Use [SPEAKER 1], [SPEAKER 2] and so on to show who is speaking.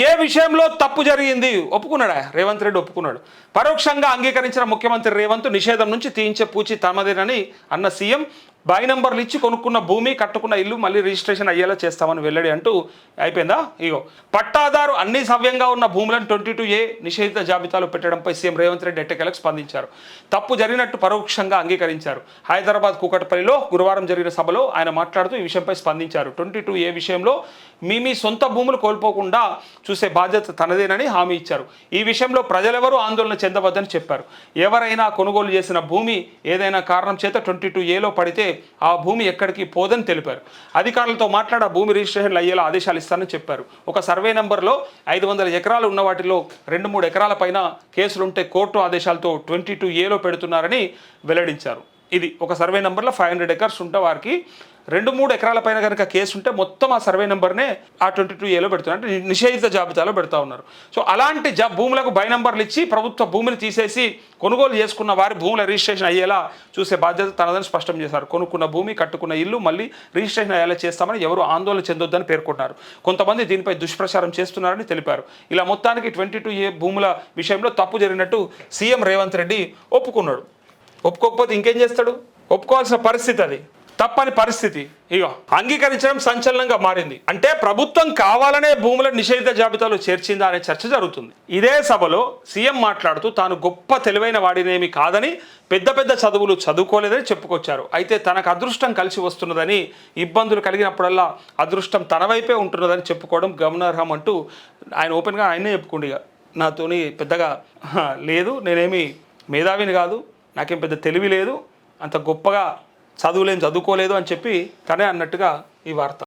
[SPEAKER 1] ఏ విషయంలో తప్పు జరిగింది ఒప్పుకున్నాడా రేవంత్ రెడ్డి ఒప్పుకున్నాడు. పరోక్షంగా అంగీకరించిన ముఖ్యమంత్రి రేవంత్ నిషేధం నుంచి తీయించే పూచి తమదేనని అన్న సీఎం బై నంబర్లు ఇచ్చి కొనుక్కున్న భూమి కట్టుకున్న ఇల్లు మళ్ళీ రిజిస్ట్రేషన్ అయ్యేలా చేస్తామని వెల్లడి అంటూ అయిపోయిందా. ఇగో పట్టాదారు అన్ని సవ్యంగా ఉన్న భూములను 22A నిషేధిత జాబితాలో పెట్టడంపై సీఎం రేవంత్ రెడ్డి ఎట్టకేలకు స్పందించారు. తప్పు జరిగినట్టు పరోక్షంగా అంగీకరించారు. హైదరాబాద్ కూకట్పల్లిలో గురువారం జరిగిన సభలో ఆయన మాట్లాడుతూ ఈ విషయంపై స్పందించారు. 22A విషయంలో మీ సొంత భూములు కోల్పోకుండా చూసే బాధ్యత తనదేనని హామీ ఇచ్చారు. ఈ విషయంలో ప్రజలెవరూ ఆందోళన చెందవద్దని చెప్పారు. ఎవరైనా కొనుగోలు చేసిన భూమి ఏదైనా కారణం చేత 22Aలో పడితే ఆ భూమి ఎక్కడికి పోదని తెలిపారు. అధికారులతో మాట్లాడి ఆ భూమి రిజిస్ట్రేషన్లు అయ్యేలా ఆదేశాలు ఇస్తానని చెప్పారు. ఒక సర్వే నెంబర్లో 500 ఎకరాలు ఉన్న వాటిలో 2-3 ఎకరాల పైన కేసులుంటే కోర్టు ఆదేశాలతో 22Aలో పెడుతున్నారని వెల్లడించారు. ఇది ఒక సర్వే నెంబర్లో 500 ఎకర్స్ ఉంటే వారికి 2-3 ఎకరాల పైన కనుక కేసు ఉంటే మొత్తం ఆ సర్వే నెంబర్నే ఆ 22Aలో పెడుతున్నారు, అంటే నిషేధిత జాబితాలో పెడతా ఉన్నారు. సో అలాంటి భూములకు బై నంబర్లు ఇచ్చి ప్రభుత్వ భూమిని తీసేసి కొనుగోలు చేసుకున్న వారి భూముల రిజిస్ట్రేషన్ అయ్యేలా చూసే బాధ్యత తనదని స్పష్టం చేశారు. కొనుక్కున్న భూమి కట్టుకున్న ఇల్లు మళ్ళీ రిజిస్ట్రేషన్ అయ్యేలా చేస్తామని ఎవరు ఆందోళన చెందొద్దని పేర్కొన్నారు. కొంతమంది దీనిపై దుష్ప్రచారం చేస్తున్నారని తెలిపారు. ఇలా మొత్తానికి 22A భూముల విషయంలో తప్పు జరిగినట్టు సీఎం రేవంత్ రెడ్డి ఒప్పుకున్నాడు. ఒప్పుకోకపోతే ఇంకేం చేస్తాడు? ఒప్పుకోవాల్సిన పరిస్థితి అది, తప్పని పరిస్థితి. ఇగో అంగీకరించడం సంచలనంగా మారింది. అంటే ప్రభుత్వం కావాలనే భూముల నిషేధిత జాబితాలో చేర్చిందా అనే చర్చ జరుగుతుంది. ఇదే సభలో సీఎం మాట్లాడుతూ తాను గొప్ప తెలివైన వాడినేమి కాదని, పెద్ద పెద్ద చదువులు చదువుకోలేదని చెప్పుకొచ్చారు. అయితే తనకు అదృష్టం కలిసి వస్తున్నదని, ఇబ్బందులు కలిగినప్పుడల్లా అదృష్టం తన వైపే ఉంటున్నదని చెప్పుకోవడం గమనార్హం అంటూ ఆయన ఓపెన్గా ఆయనే చెప్పుకోండి. ఇక నాతోని పెద్దగా లేదు, నేనేమి మేధావిని కాదు, నాకేం పెద్ద తెలివి లేదు, అంత గొప్పగా చదువులేం చదువుకోలేదు అని చెప్పి తనే అన్నట్టుగా ఈ వార్త.